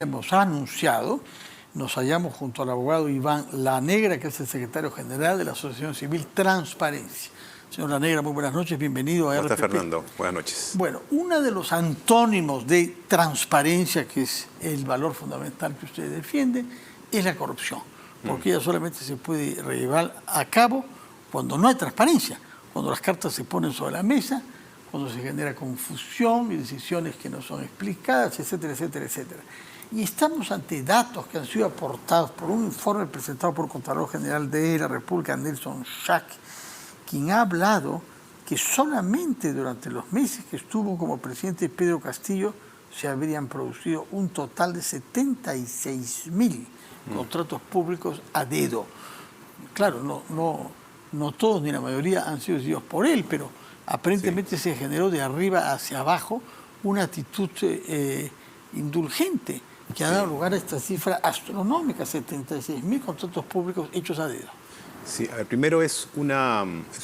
hemos anunciado, nos hallamos junto al abogado Iván Lanegra, que es el secretario general de la Asociación Civil Transparencia. Señor Lanegra, muy buenas noches, bienvenido a RPP. ¿Cómo está, Fernando? Buenas noches. Bueno, uno de los antónimos de transparencia, que es el valor fundamental que usted defiende, es la corrupción, porque ella solamente se puede llevar a cabo cuando no hay transparencia, cuando las cartas se ponen sobre la mesa, cuando se genera confusión y decisiones que no son explicadas, etcétera, etcétera, etcétera. Y estamos ante datos que han sido aportados por un informe presentado por el Contralor General de la República, Nelson Schack, quien ha hablado que solamente durante los meses que estuvo como presidente Pedro Castillo se habrían producido un total de 76.000 contratos públicos a dedo. Claro, no todos ni la mayoría han sido decididos por él, pero aparentemente se generó de arriba hacia abajo una actitud indulgente que ha dado lugar a esta cifra astronómica, 76.000 contratos públicos hechos a dedo. Sí, a ver, primero es un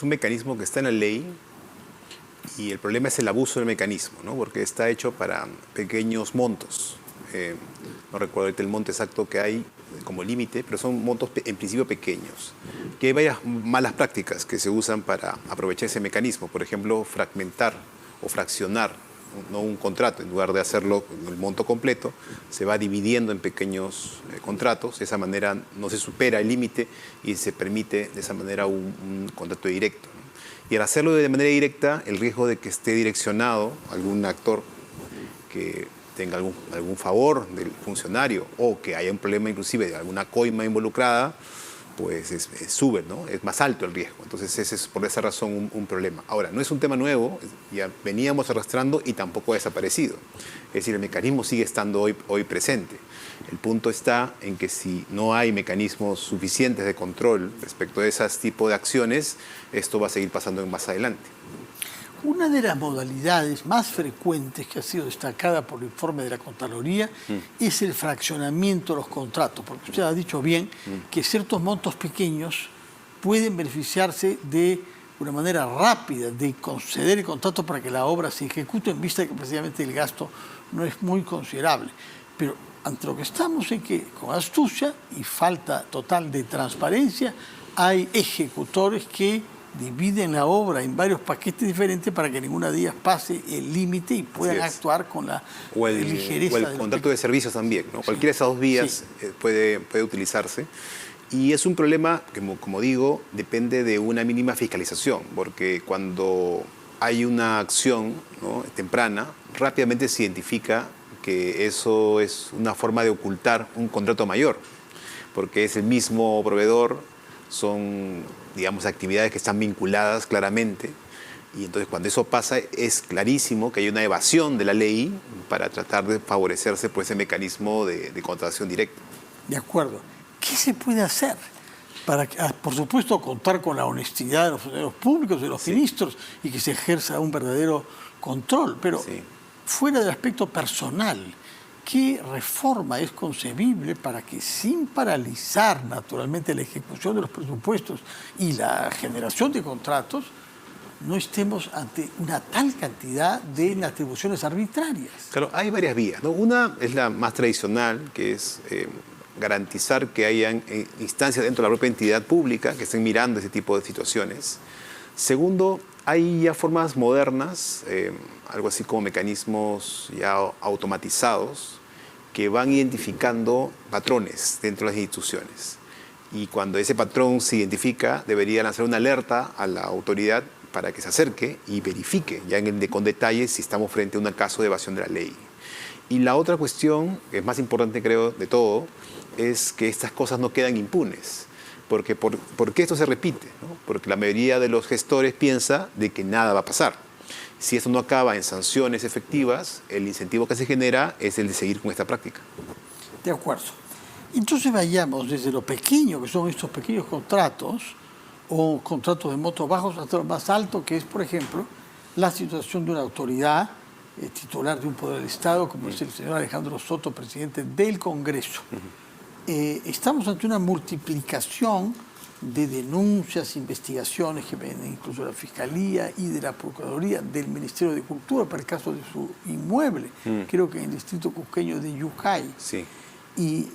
mecanismo que está en la ley y el problema es el abuso del mecanismo, ¿no? Porque está hecho para pequeños montos. No recuerdo ahorita el monto exacto que hay como límite, pero son montos en principio pequeños. Que hay varias malas prácticas que se usan para aprovechar ese mecanismo. Por ejemplo, fragmentar o fraccionar, ¿no?, un contrato. En lugar de hacerlo en el monto completo, se va dividiendo en pequeños contratos. De esa manera no se supera el límite y se permite de esa manera un contrato directo, ¿no? Y al hacerlo de manera directa, el riesgo de que esté direccionado algún actor que tenga algún favor del funcionario o que haya un problema inclusive de alguna coima involucrada, pues sube, ¿no? Es más alto el riesgo. Entonces ese es por esa razón un problema. Ahora, no es un tema nuevo, ya veníamos arrastrando y tampoco ha desaparecido. Es decir, el mecanismo sigue estando hoy presente. El punto está en que si no hay mecanismos suficientes de control respecto a ese tipo de acciones, esto va a seguir pasando más adelante. Una de las modalidades más frecuentes que ha sido destacada por el informe de la Contraloría es el fraccionamiento de los contratos, porque usted ha dicho bien que ciertos montos pequeños pueden beneficiarse de una manera rápida de conceder el contrato para que la obra se ejecute en vista de que precisamente el gasto no es muy considerable. Pero ante lo que estamos en que con astucia y falta total de transparencia hay ejecutores que dividen la obra en varios paquetes diferentes para que ninguna de ellas pase el límite y puedan actuar con la ligereza. O el contrato de servicios también, ¿no? Sí. Cualquiera de esas dos vías puede utilizarse. Y es un problema que, como digo, depende de una mínima fiscalización, porque cuando hay una acción, ¿no?, temprana, rápidamente se identifica que eso es una forma de ocultar un contrato mayor, porque es el mismo proveedor, son, digamos, actividades que están vinculadas claramente, y entonces cuando eso pasa es clarísimo que hay una evasión de la ley para tratar de favorecerse por ese mecanismo de contratación directa. De acuerdo. ¿Qué se puede hacer para, por supuesto, contar con la honestidad de los funcionarios públicos, de los ministros, y que se ejerza un verdadero control? Pero fuera del aspecto personal, ¿qué reforma es concebible para que, sin paralizar naturalmente la ejecución de los presupuestos y la generación de contratos, no estemos ante una tal cantidad de atribuciones arbitrarias? Claro, hay varias vías, ¿no? Una es la más tradicional, que es garantizar que hayan instancias dentro de la propia entidad pública que estén mirando ese tipo de situaciones. Segundo, hay ya formas modernas, algo así como mecanismos ya automatizados, que van identificando patrones dentro de las instituciones. Y cuando ese patrón se identifica, deberían hacer una alerta a la autoridad para que se acerque y verifique ya con detalle si estamos frente a un caso de evasión de la ley. Y la otra cuestión, que es más importante creo de todo, es que estas cosas no quedan impunes. Porque, ¿por qué esto se repite?, ¿no? Porque la mayoría de los gestores piensa de que nada va a pasar. Si esto no acaba en sanciones efectivas, el incentivo que se genera es el de seguir con esta práctica. De acuerdo. Entonces vayamos desde lo pequeño, que son estos pequeños contratos, o contratos de montos bajos, hasta lo más alto, que es, por ejemplo, la situación de una autoridad titular de un poder del Estado, como es el señor Alejandro Soto, presidente del Congreso. Estamos ante una multiplicación de denuncias, investigaciones que vienen incluso de la Fiscalía y de la Procuraduría del Ministerio de Cultura para el caso de su inmueble, creo que en el distrito cusqueño de Yucay. Sí. Y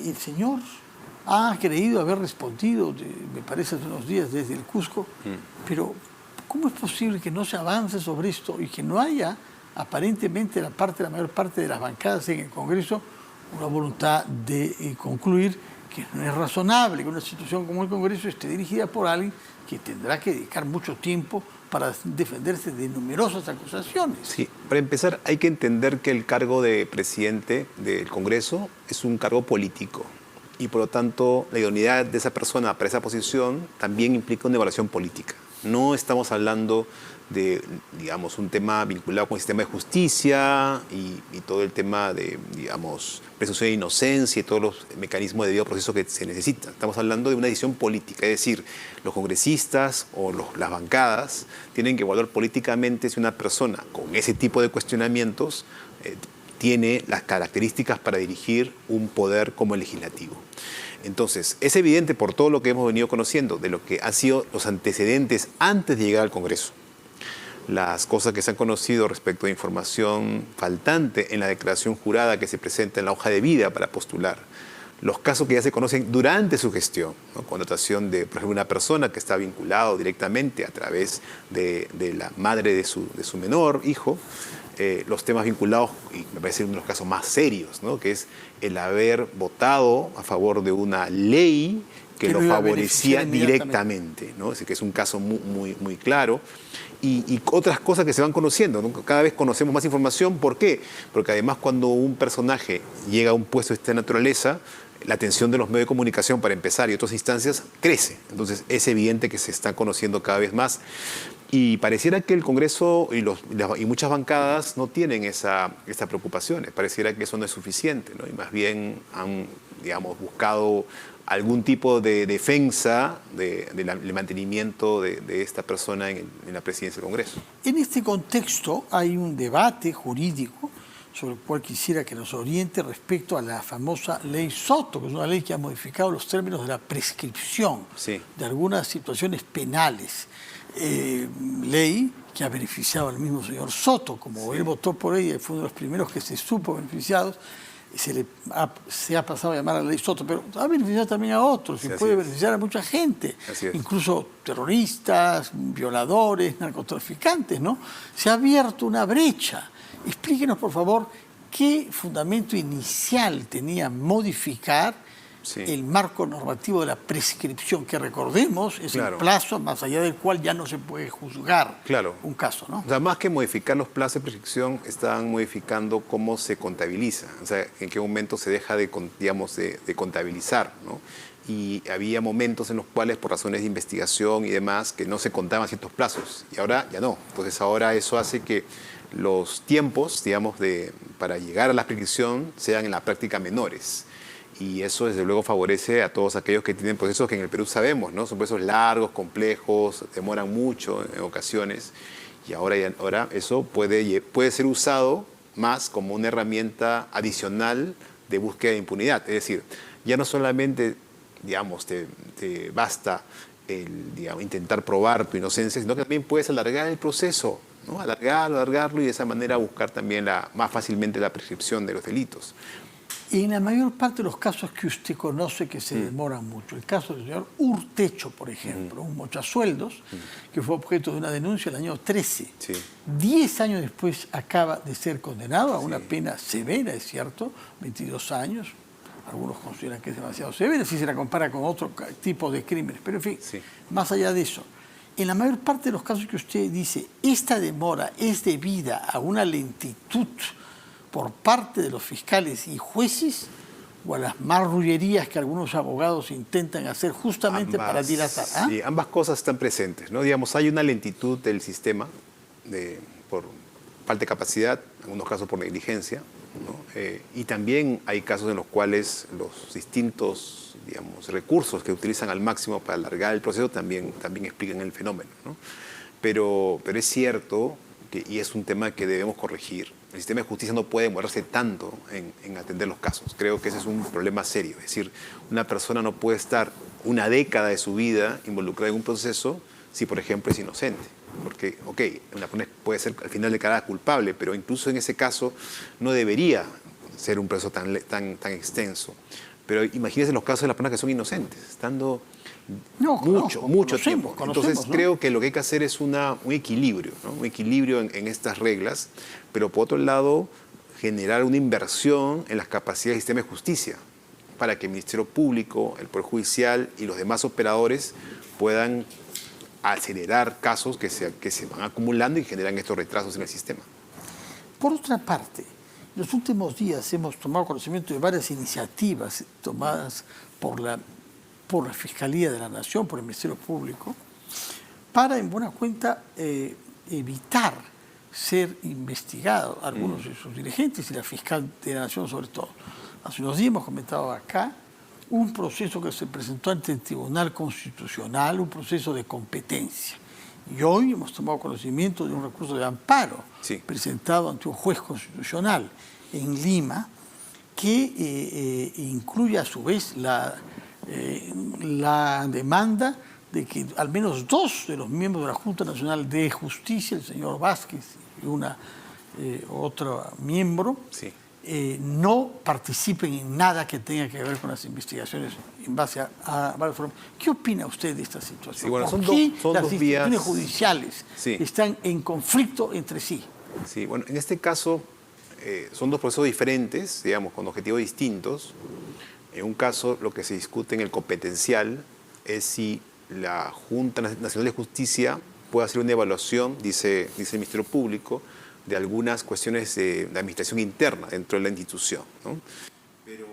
el señor ha creído haber respondido, me parece hace unos días, desde el Cusco, pero ¿cómo es posible que no se avance sobre esto y que no haya aparentemente la mayor parte de las bancadas en el Congreso una voluntad de concluir que no es razonable que una institución como el Congreso esté dirigida por alguien que tendrá que dedicar mucho tiempo para defenderse de numerosas acusaciones? Sí, para empezar hay que entender que el cargo de presidente del Congreso es un cargo político y por lo tanto la idoneidad de esa persona para esa posición también implica una evaluación política. No estamos hablando de, digamos, un tema vinculado con el sistema de justicia y todo el tema de, digamos, presunción de inocencia y todos los mecanismos de debido proceso que se necesitan. Estamos hablando de una decisión política, es decir, los congresistas o las bancadas tienen que evaluar políticamente si una persona con ese tipo de cuestionamientos tiene las características para dirigir un poder como el legislativo. Entonces, es evidente por todo lo que hemos venido conociendo de lo que han sido los antecedentes antes de llegar al Congreso, las cosas que se han conocido respecto de información faltante en la declaración jurada que se presenta en la hoja de vida para postular, los casos que ya se conocen durante su gestión, ¿no? Contratación de, por ejemplo, una persona que está vinculado directamente a través de la madre de su menor hijo, los temas vinculados, y me parece uno de los casos más serios, ¿no? Que es el haber votado a favor de una ley que lo favorecía directamente, ¿no? Es decir, que es un caso muy claro. Y otras cosas que se van conociendo, ¿no? Cada vez conocemos más información. ¿Por qué? Porque además cuando un personaje llega a un puesto de esta naturaleza, la atención de los medios de comunicación, para empezar, y otras instancias, crece. Entonces es evidente que se está conociendo cada vez más. Y pareciera que el Congreso y muchas bancadas no tienen esa preocupación. Pareciera que eso no es suficiente, ¿no? Y más bien han, digamos, buscado algún tipo de defensa del mantenimiento de esta persona en la presidencia del Congreso. En este contexto hay un debate jurídico sobre el cual quisiera que nos oriente respecto a la famosa ley Soto, que es una ley que ha modificado los términos de la prescripción de algunas situaciones penales. Ley que ha beneficiado al mismo señor Soto, como él votó por ella y fue uno de los primeros que se supo beneficiados, se ha pasado a llamar a la ley Soto, pero ha beneficiado también a otros y puede beneficiar a mucha gente, incluso terroristas, violadores, narcotraficantes, ¿no? Se ha abierto una brecha. Explíquenos, por favor, qué fundamento inicial tenía modificar el marco normativo de la prescripción, que recordemos es el plazo más allá del cual ya no se puede juzgar un caso, ¿no? O sea, más que modificar los plazos de prescripción, están modificando cómo se contabiliza, o sea, en qué momento se deja de contabilizar, ¿no? Y había momentos en los cuales, por razones de investigación y demás, que no se contaban ciertos plazos, y ahora ya no. Entonces ahora eso hace que los tiempos, digamos, para llegar a la prescripción sean en la práctica menores. Y eso, desde luego, favorece a todos aquellos que tienen procesos que en el Perú sabemos, ¿no? Son procesos largos, complejos, demoran mucho en ocasiones. Y ahora eso puede ser usado más como una herramienta adicional de búsqueda de impunidad. Es decir, ya no solamente, digamos, te basta intentar probar tu inocencia, sino que también puedes alargar el proceso, ¿no? Alargarlo y de esa manera buscar también más fácilmente la prescripción de los delitos. Y en la mayor parte de los casos que usted conoce que se demoran mucho, el caso del señor Urtecho, por ejemplo, un mochasueldos, que fue objeto de una denuncia el año 13. 10 años después acaba de ser condenado a una pena severa, es cierto, 22 años. Algunos consideran que es demasiado severa si se la compara con otro tipo de crímenes. Pero en fin, más allá de eso, en la mayor parte de los casos que usted dice, esta demora es debida a una lentitud por parte de los fiscales y jueces o a las marrullerías que algunos abogados intentan hacer justamente para dilatar. Sí, ambas cosas están presentes, ¿no? Digamos, hay una lentitud del sistema por falta de capacidad, en algunos casos por negligencia, ¿no? Y también hay casos en los cuales los distintos, digamos, recursos que utilizan al máximo para alargar el proceso también explican el fenómeno, ¿no? Pero es cierto, y es un tema que debemos corregir, el sistema de justicia no puede demorarse tanto en atender los casos. Creo que ese es un problema serio. Es decir, una persona no puede estar una década de su vida involucrada en un proceso si, por ejemplo, es inocente. Porque, ok, una persona puede ser al final declarada culpable, pero incluso en ese caso no debería ser un proceso tan extenso. Pero imagínense los casos de las personas que son inocentes, estando mucho tiempo. Entonces creo que lo que hay que hacer es un equilibrio, ¿no? Un equilibrio en estas reglas, pero por otro lado generar una inversión en las capacidades del sistema de justicia para que el Ministerio Público, el Poder Judicial y los demás operadores puedan acelerar casos que se van acumulando y generan estos retrasos en el sistema. Por otra parte, en los últimos días hemos tomado conocimiento de varias iniciativas tomadas por la Fiscalía de la Nación, por el Ministerio Público, para, en buena cuenta, evitar ser investigados algunos de sus dirigentes y la fiscal de la Nación sobre todo. Hace unos días hemos comentado acá un proceso que se presentó ante el Tribunal Constitucional, un proceso de competencia. Y hoy hemos tomado conocimiento de un recurso de amparo presentado ante un juez constitucional en Lima, que incluye a su vez la demanda de que al menos 2 de los miembros de la Junta Nacional de Justicia, el señor Vázquez y otro miembro, no participen en nada que tenga que ver con las investigaciones en base a varios formas. ¿Qué opina usted de esta situación? Sí, bueno, ¿Por qué las instituciones judiciales están en conflicto entre sí? Sí, bueno, en este caso son 2 procesos diferentes, digamos, con objetivos distintos. En un caso, lo que se discute en el competencial es si la Junta Nacional de Justicia puede hacer una evaluación, dice el Ministerio Público, de algunas cuestiones de administración interna dentro de la institución, ¿no? Pero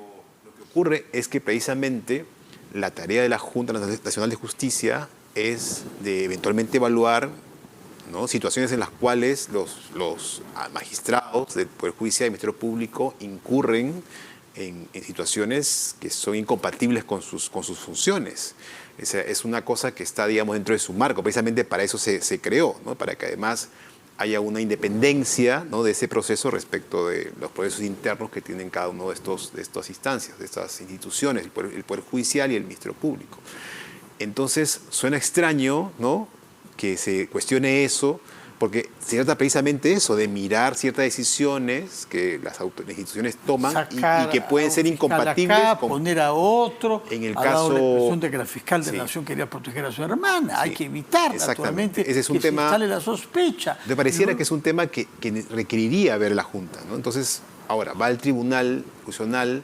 lo que ocurre es que precisamente la tarea de la Junta Nacional de Justicia es de eventualmente evaluar, ¿no?, situaciones en las cuales los magistrados del Poder Judicial y del Ministerio Público incurren en situaciones que son incompatibles con sus funciones. Es una cosa que está, digamos, dentro de su marco. Precisamente para eso se creó, ¿no?, para que además haya una independencia, ¿no?, de ese proceso respecto de los procesos internos que tienen cada uno de estas instancias, de estas instituciones, el Poder Judicial y el Ministerio Público. Entonces, suena extraño, ¿no?, que se cuestione eso, porque se trata precisamente de eso, de mirar ciertas decisiones que las instituciones toman y que pueden ser incompatibles con poner a otro. En el ha caso dado la expresión de que la fiscal de la Nación quería proteger a su hermana. Hay que evitar, naturalmente, ese es un que tema, se instale la sospecha. Me pareciera que es un tema que requeriría ver la Junta, ¿no? Entonces, ahora, va al Tribunal Constitucional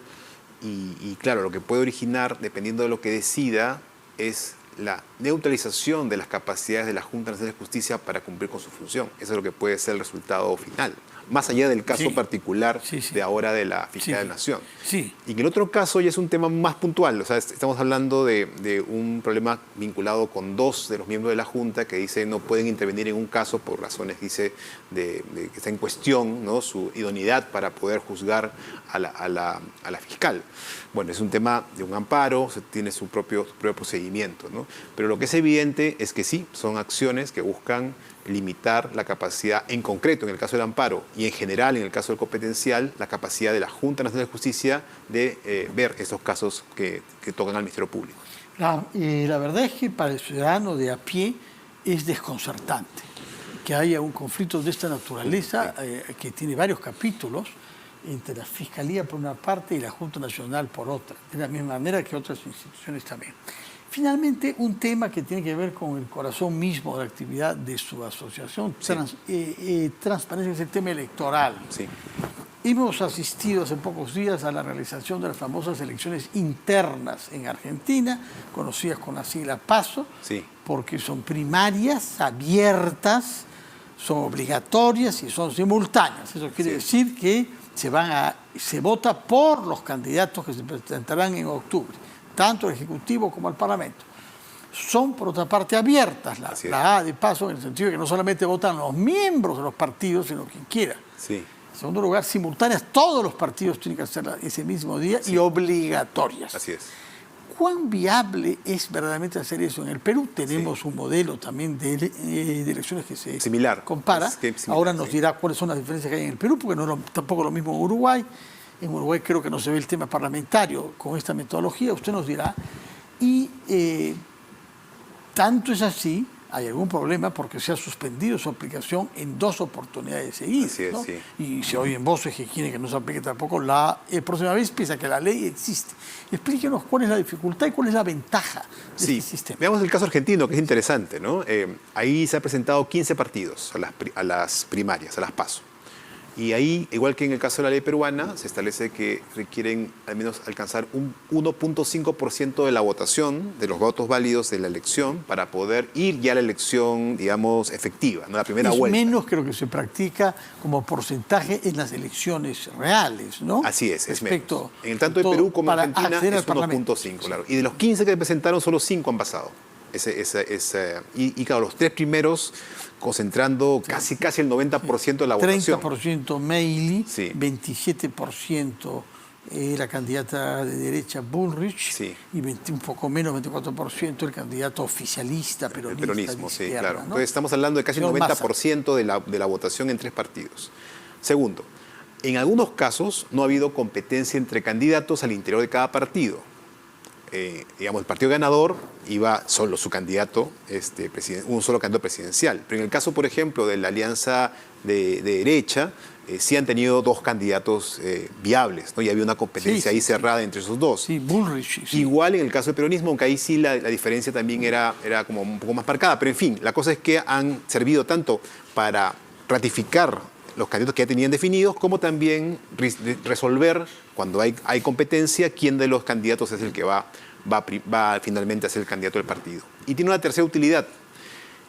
y claro, lo que puede originar, dependiendo de lo que decida, es la neutralización de las capacidades de la Junta Nacional de Justicia para cumplir con su función. Eso es lo que puede ser el resultado final, más allá del caso particular de ahora de la Fiscalía de la Nación. Y que el otro caso ya es un tema más puntual, o sea, estamos hablando de un problema vinculado con 2 de los miembros de la Junta que dice no pueden intervenir en un caso por razones, dice, de que está en cuestión, ¿no?, su idoneidad para poder juzgar a la fiscal. Bueno, es un tema de un amparo, tiene su propio procedimiento, ¿no? Pero lo que es evidente es que sí, son acciones que buscan limitar la capacidad, en concreto en el caso del amparo y en general en el caso del competencial, la capacidad de la Junta Nacional de Justicia de ver esos casos que tocan al Ministerio Público. La verdad es que para el ciudadano de a pie es desconcertante que haya un conflicto de esta naturaleza que tiene varios capítulos entre la Fiscalía por una parte y la Junta Nacional por otra, de la misma manera que otras instituciones también. Finalmente, un tema que tiene que ver con el corazón mismo de la actividad de su asociación, Transparencia, es el tema electoral. Hemos asistido hace pocos días a la realización de las famosas elecciones internas en Argentina, conocidas con la sigla PASO, porque son primarias, abiertas, son obligatorias y son simultáneas. Eso quiere decir que se vota por los candidatos que se presentarán en octubre, tanto al Ejecutivo como al Parlamento. Son, por otra parte, abiertas, la A de paso, en el sentido de que no solamente votan los miembros de los partidos, sino quien quiera. En segundo lugar, simultáneas, todos los partidos tienen que hacerla ese mismo día y obligatorias. ¿cuán viable es verdaderamente hacer eso? En el Perú tenemos un modelo también de elecciones que se compara. Ahora nos dirá cuáles son las diferencias que hay en el Perú, porque no es tampoco lo mismo en Uruguay. En Uruguay creo que no se ve el tema parlamentario con esta metodología, usted nos dirá. Y tanto es así, hay algún problema porque se ha suspendido su aplicación en 2 oportunidades seguidas. Así es, ¿no? sí. Y se oyen voces que quieren que no se aplique tampoco la próxima vez, pese a que la ley existe. Explíquenos cuál es la dificultad y cuál es la ventaja de este sistema. Veamos el caso argentino, que es interesante, ¿no? Ahí se han presentado 15 partidos a las primarias, a las PASO. Y ahí, igual que en el caso de la ley peruana, se establece que requieren al menos alcanzar un 1.5% de la votación, de los votos válidos de la elección, para poder ir ya a la elección, digamos, efectiva, ¿no? La primera vuelta. Es menos que lo que se practica como porcentaje en las elecciones reales, ¿no? Así es menos. En el tanto de Perú como Argentina es 1.5, claro. Y de los 15 que presentaron, solo 5 han pasado. Y claro, los 3 primeros concentrando casi el 90% de la votación. 30% Meili, sí. 27% la candidata de derecha Bullrich, sí. y un poco menos, 24% el candidato oficialista peronista. El peronismo, sí, izquierda, claro. ¿no? Entonces estamos hablando de casi el 90% de la votación en 3 partidos. Segundo, en algunos casos no ha habido competencia entre candidatos al interior de cada partido. Digamos, el partido ganador iba solo su candidato, un solo candidato presidencial. Pero en el caso, por ejemplo, de la alianza de derecha, sí han tenido 2 candidatos viables, ¿no? Y había una competencia ahí cerrada entre esos 2. Sí, Bullrich. Sí. Igual en el caso del peronismo, aunque ahí sí la diferencia también era como un poco más marcada. Pero en fin, la cosa es que han servido tanto para ratificar los candidatos que ya tenían definidos, como también resolver, cuando hay competencia, quién de los candidatos es el que va finalmente a ser el candidato del partido. Y tiene una tercera utilidad,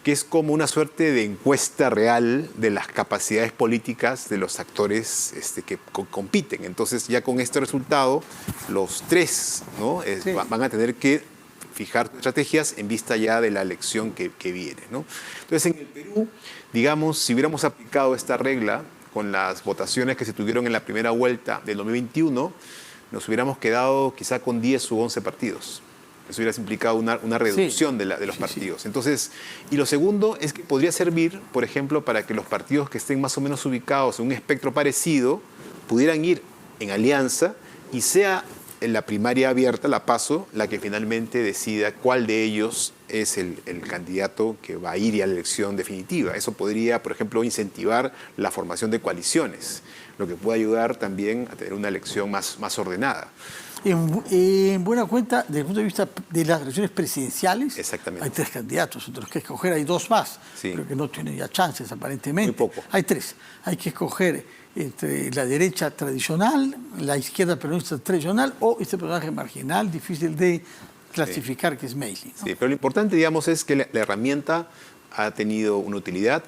que es como una suerte de encuesta real de las capacidades políticas de los actores que compiten. Entonces, ya con este resultado, los 3, ¿no? Van a tener que fijar estrategias en vista ya de la elección que viene, ¿no? Entonces, en el Perú, digamos, si hubiéramos aplicado esta regla con las votaciones que se tuvieron en la primera vuelta del 2021, nos hubiéramos quedado quizá con 10 u 11 partidos. Eso hubiera implicado una reducción de los partidos. Entonces, y lo segundo es que podría servir, por ejemplo, para que los partidos que estén más o menos ubicados en un espectro parecido pudieran ir en alianza y sea en la primaria abierta, la PASO, la que finalmente decida cuál de ellos es el candidato que va a ir a la elección definitiva. Eso podría, por ejemplo, incentivar la formación de coaliciones, lo que puede ayudar también a tener una elección más ordenada. En buena cuenta, desde el punto de vista de las elecciones presidenciales, exactamente, hay 3 candidatos, entre los que escoger hay 2 más, pero que no tienen ya chances aparentemente. Muy poco. Hay 3. Hay que escoger entre la derecha tradicional, la izquierda peronista tradicional o este personaje marginal, difícil de clasificar, que es Meili, ¿no? Sí, pero lo importante, digamos, es que la herramienta ha tenido una utilidad.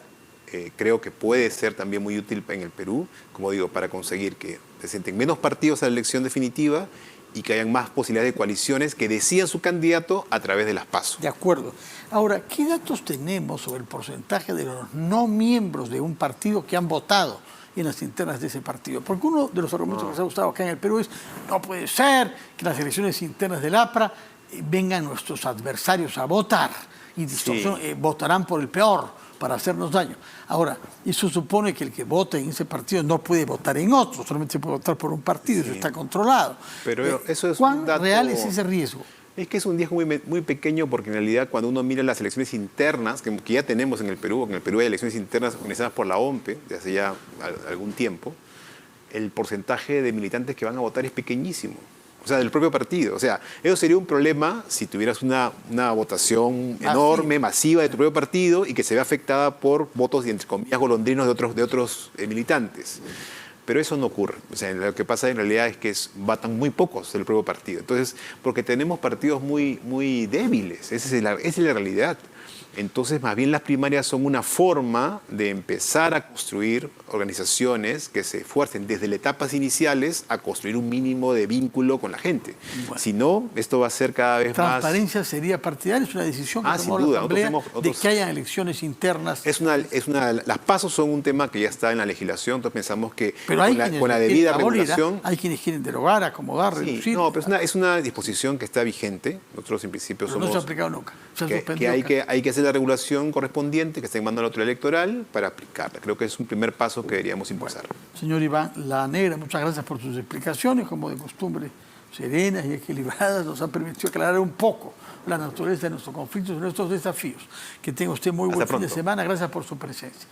Creo que puede ser también muy útil en el Perú, como digo, para conseguir que presenten menos partidos a la elección definitiva y que hayan más posibilidades de coaliciones que decidan su candidato a través de las PASO. De acuerdo. Ahora, ¿qué datos tenemos sobre el porcentaje de los no miembros de un partido que han votado en las internas de ese partido? Porque uno de los argumentos que se ha usado acá en el Perú es: no puede ser que en las elecciones internas del APRA vengan nuestros adversarios a votar y votarán por el peor para hacernos daño. Ahora, eso supone que el que vote en ese partido no puede votar en otro, solamente se puede votar por un partido, eso está controlado. Pero eso es ¿Cuán un dato real es ese riesgo? Es que es un riesgo muy pequeño, porque en realidad cuando uno mira las elecciones internas, que ya tenemos en el Perú hay elecciones internas organizadas por la OMPE desde hace ya algún tiempo, el porcentaje de militantes que van a votar es pequeñísimo. O sea, del propio partido. O sea, eso sería un problema si tuvieras una votación enorme, masiva de tu propio partido y que se ve afectada por votos, entre comillas, golondrinos de otros militantes. Pero eso no ocurre. O sea, lo que pasa en realidad es que votan muy pocos del propio partido. Entonces, porque tenemos partidos muy débiles. Esa es la realidad. Entonces, más bien las primarias son una forma de empezar a construir organizaciones que se esfuercen desde las etapas iniciales a construir un mínimo de vínculo con la gente. Bueno. Si no, esto va a ser cada vez más... Transparencia sería partidaria, es una decisión que tomó sin duda. la Asamblea Nosotros de que hayan elecciones internas. Las pasos son un tema que ya está en la legislación, entonces pensamos que Pero hay con la debida regulación... Hay quienes quieren derogar, acomodar, Sí, reducir. no, pero es una disposición que está vigente. Nosotros en principio Pero no se ha somos... aplicado nunca. Se ha que suspendido hay acá. que hacer la regulación correspondiente que está en mando a la autoridad electoral para aplicarla. Creo que es un primer paso que deberíamos impulsar. Señor Iván La Negra, muchas gracias por sus explicaciones, como de costumbre, serenas y equilibradas, nos han permitido aclarar un poco la naturaleza de nuestros conflictos y nuestros desafíos. Que tenga usted muy buen fin de pronto. semana, gracias por su presencia.